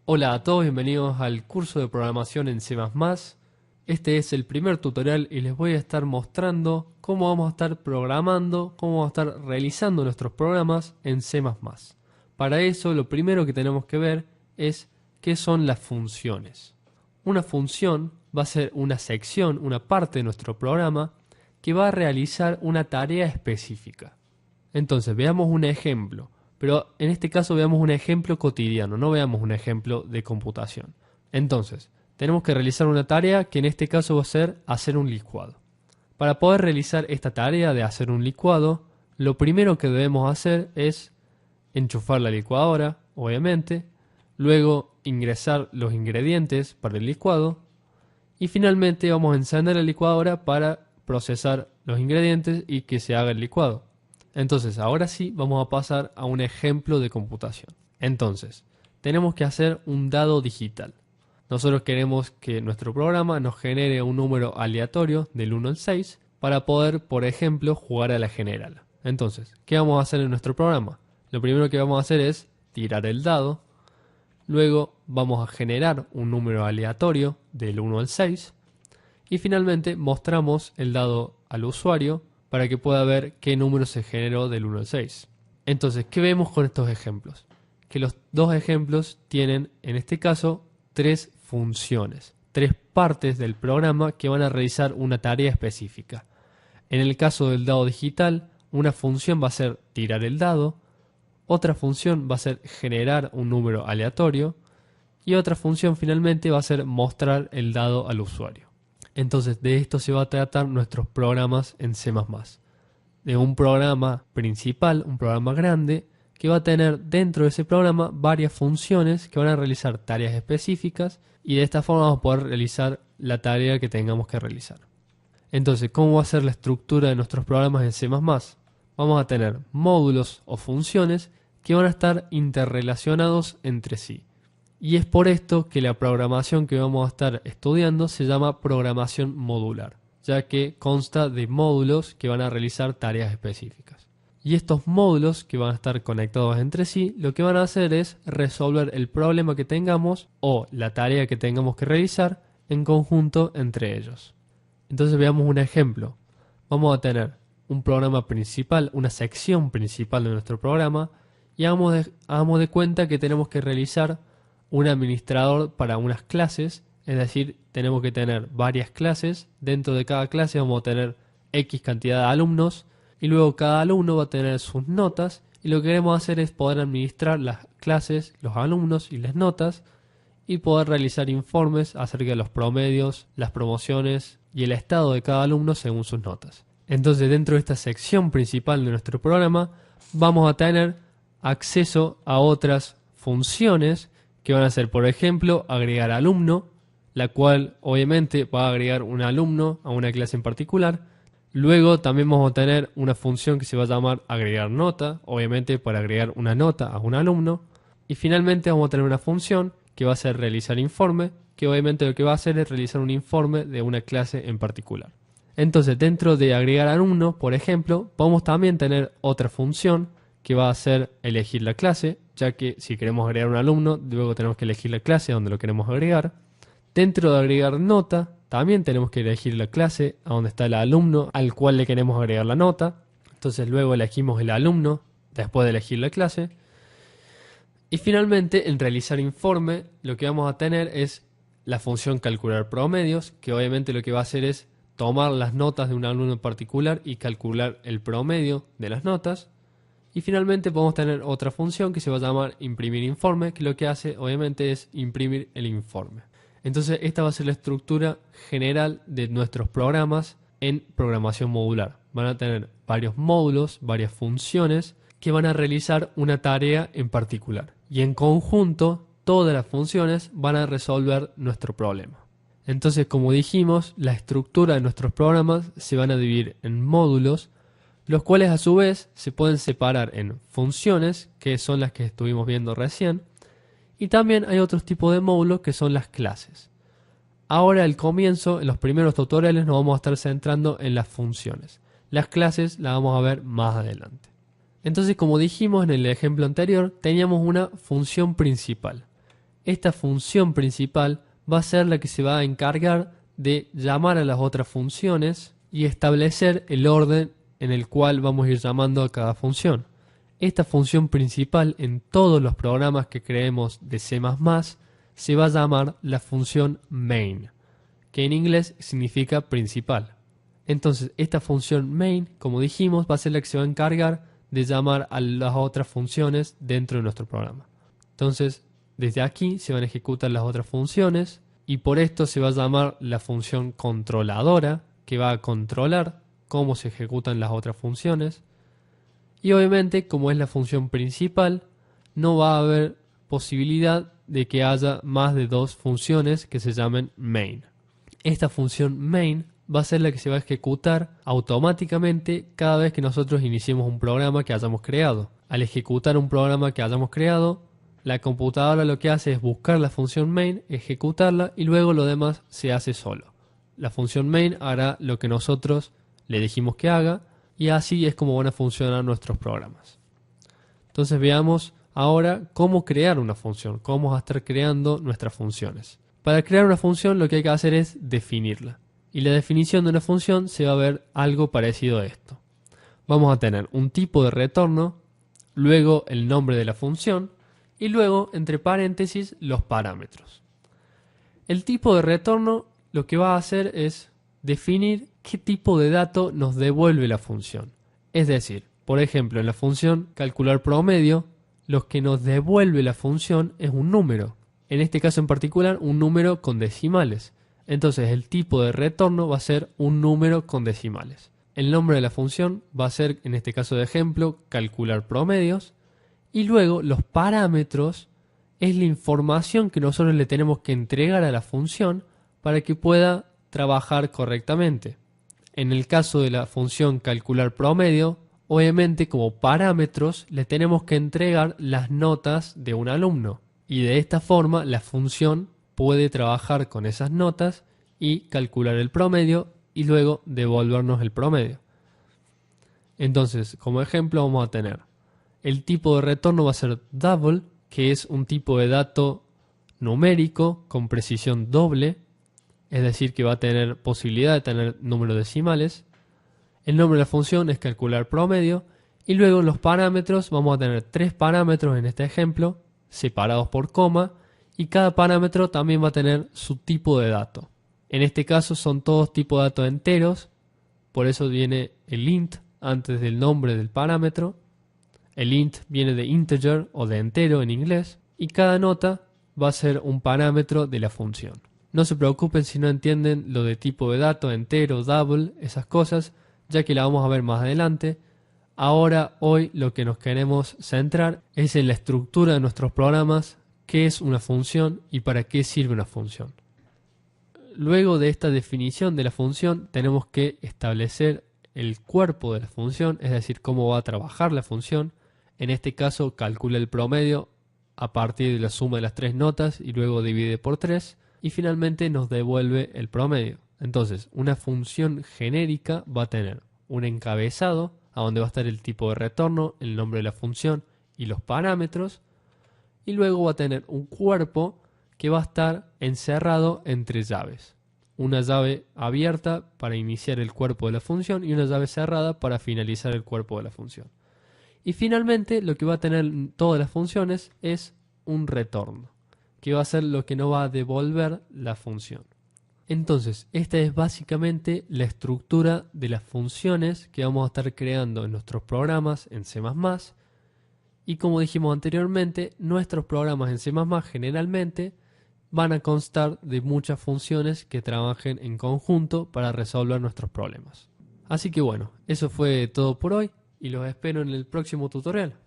Hola a todos, bienvenidos al curso de programación en C++. Este es el primer tutorial y les voy a estar mostrando cómo vamos a estar programando, cómo vamos a estar realizando nuestros programas en C++. Para eso, lo primero que tenemos que ver es qué son las funciones. Una función va a ser una sección, una parte de nuestro programa que va a realizar una tarea específica. Entonces, veamos un ejemplo. Pero en este caso veamos un ejemplo cotidiano, no veamos un ejemplo de computación. Entonces, tenemos que realizar una tarea que en este caso va a ser hacer un licuado. Para poder realizar esta tarea de hacer un licuado, lo primero que debemos hacer es enchufar la licuadora, obviamente, luego ingresar los ingredientes para el licuado y finalmente vamos a encender la licuadora para procesar los ingredientes y que se haga el licuado. Entonces, ahora sí vamos a pasar a un ejemplo de computación. Entonces, tenemos que hacer un dado digital. Nosotros queremos que nuestro programa nos genere un número aleatorio del 1 al 6 para poder, por ejemplo, jugar a la general. Entonces, ¿qué vamos a hacer en nuestro programa? Lo primero que vamos a hacer es tirar el dado. Luego vamos a generar un número aleatorio del 1 al 6. Y finalmente mostramos el dado al usuario para que pueda ver qué número se generó del 1 al 6. Entonces, ¿qué vemos con estos ejemplos? Que los dos ejemplos tienen, en este caso, tres funciones, tres partes del programa que van a realizar una tarea específica. En el caso del dado digital, una función va a ser tirar el dado, otra función va a ser generar un número aleatorio y otra función finalmente va a ser mostrar el dado al usuario. Entonces, de esto se va a tratar nuestros programas en C++. De un programa principal, un programa grande, que va a tener dentro de ese programa varias funciones que van a realizar tareas específicas y de esta forma vamos a poder realizar la tarea que tengamos que realizar. Entonces, ¿cómo va a ser la estructura de nuestros programas en C++? Vamos a tener módulos o funciones que van a estar interrelacionados entre sí. Y es por esto que la programación que vamos a estar estudiando se llama programación modular, ya que consta de módulos que van a realizar tareas específicas. Y estos módulos que van a estar conectados entre sí, lo que van a hacer es resolver el problema que tengamos o la tarea que tengamos que realizar en conjunto entre ellos. Entonces veamos un ejemplo. Vamos a tener un programa principal, una sección principal de nuestro programa, y hagamos de cuenta que tenemos que realizar un administrador para unas clases, es decir, tenemos que tener varias clases. Dentro de cada clase vamos a tener X cantidad de alumnos y luego cada alumno va a tener sus notas y lo que queremos hacer es poder administrar las clases, los alumnos y las notas y poder realizar informes acerca de los promedios, las promociones y el estado de cada alumno según sus notas. Entonces, dentro de esta sección principal de nuestro programa vamos a tener acceso a otras funciones que van a ser, por ejemplo, agregar alumno, la cual obviamente va a agregar un alumno a una clase en particular. Luego también vamos a tener una función que se va a llamar agregar nota, obviamente para agregar una nota a un alumno. Y finalmente vamos a tener una función que va a ser realizar informe, que obviamente lo que va a hacer es realizar un informe de una clase en particular. Entonces, dentro de agregar alumno, por ejemplo, podemos también tener otra función que va a ser elegir la clase, ya que si queremos agregar un alumno, luego tenemos que elegir la clase donde lo queremos agregar. Dentro de agregar nota, también tenemos que elegir la clase a donde está el alumno al cual le queremos agregar la nota. Entonces luego elegimos el alumno después de elegir la clase. Y finalmente, en realizar informe, lo que vamos a tener es la función calcular promedios, que obviamente lo que va a hacer es tomar las notas de un alumno en particular y calcular el promedio de las notas. Y finalmente podemos tener otra función que se va a llamar imprimir informe, que lo que hace obviamente es imprimir el informe. Entonces esta va a ser la estructura general de nuestros programas en programación modular. Van a tener varios módulos, varias funciones que van a realizar una tarea en particular. Y en conjunto todas las funciones van a resolver nuestro problema. Entonces, como dijimos, la estructura de nuestros programas se van a dividir en módulos, los cuales a su vez se pueden separar en funciones, que son las que estuvimos viendo recién, y también hay otros tipos de módulos que son las clases. Ahora al comienzo, en los primeros tutoriales, nos vamos a estar centrando en las funciones. Las clases las vamos a ver más adelante. Entonces, como dijimos en el ejemplo anterior, teníamos una función principal. esta función principal va a ser la que se va a encargar de llamar a las otras funciones y establecer el orden en el cual vamos a ir llamando a cada función. Esta función principal en todos los programas que creemos de C++ se va a llamar la función main, que en inglés significa principal. Entonces, esta función main, como dijimos, va a ser la que se va a encargar de llamar a las otras funciones dentro de nuestro programa. Entonces, desde aquí se van a ejecutar las otras funciones y por esto se va a llamar la función controladora, que va a controlar cómo se ejecutan las otras funciones. Y obviamente, como es la función principal, no va a haber posibilidad de que haya más de dos funciones que se llamen main. Esta función main va a ser la que se va a ejecutar automáticamente cada vez que nosotros iniciemos un programa que hayamos creado. Al ejecutar un programa que hayamos creado, la computadora lo que hace es buscar la función main, ejecutarla y luego lo demás se hace solo. La función main hará lo que nosotros le dijimos que haga y así es como van a funcionar nuestros programas. Entonces veamos ahora cómo crear una función, cómo vamos a estar creando nuestras funciones. Para crear una función lo que hay que hacer es definirla. Y la definición de una función se va a ver algo parecido a esto. Vamos a tener un tipo de retorno, luego el nombre de la función y luego entre paréntesis los parámetros. El tipo de retorno lo que va a hacer es definir qué tipo de dato nos devuelve la función. Es decir, por ejemplo, en la función calcular promedio, lo que nos devuelve la función es un número. En este caso en particular, un número con decimales. Entonces el tipo de retorno va a ser un número con decimales. El nombre de la función va a ser, en este caso de ejemplo, calcular promedios. Y luego los parámetros es la información que nosotros le tenemos que entregar a la función para que pueda trabajar correctamente. En el caso de la función calcular promedio, obviamente como parámetros le tenemos que entregar las notas de un alumno. Y de esta forma la función puede trabajar con esas notas y calcular el promedio y luego devolvernos el promedio. Entonces, como ejemplo vamos a tener el tipo de retorno va a ser double, que es un tipo de dato numérico con precisión doble, es decir que va a tener posibilidad de tener números decimales. El nombre de la función es calcular promedio y luego en los parámetros vamos a tener tres parámetros en este ejemplo separados por coma y cada parámetro también va a tener su tipo de dato. En este caso son todos tipos de datos enteros, por eso viene el int antes del nombre del parámetro. El int viene de integer o de entero en inglés y cada nota va a ser un parámetro de la función. No se preocupen si no entienden lo de tipo de dato, entero, double, esas cosas, ya que la vamos a ver más adelante. Ahora, hoy, lo que nos queremos centrar es en la estructura de nuestros programas, qué es una función y para qué sirve una función. Luego de esta definición de la función, tenemos que establecer el cuerpo de la función, es decir, cómo va a trabajar la función. En este caso, calcula el promedio a partir de la suma de las tres notas y luego divide por 3 y finalmente nos devuelve el promedio. Entonces, una función genérica va a tener un encabezado, a donde va a estar el tipo de retorno, el nombre de la función y los parámetros. Y luego va a tener un cuerpo que va a estar encerrado entre llaves. Una llave abierta para iniciar el cuerpo de la función y una llave cerrada para finalizar el cuerpo de la función. Y finalmente lo que va a tener todas las funciones es un retorno, que va a ser lo que nos va a devolver la función. Entonces, esta es básicamente la estructura de las funciones que vamos a estar creando en nuestros programas en C++. Y como dijimos anteriormente, nuestros programas en C++ generalmente van a constar de muchas funciones que trabajen en conjunto para resolver nuestros problemas. Así que bueno, eso fue todo por hoy y los espero en el próximo tutorial.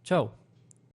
Chao.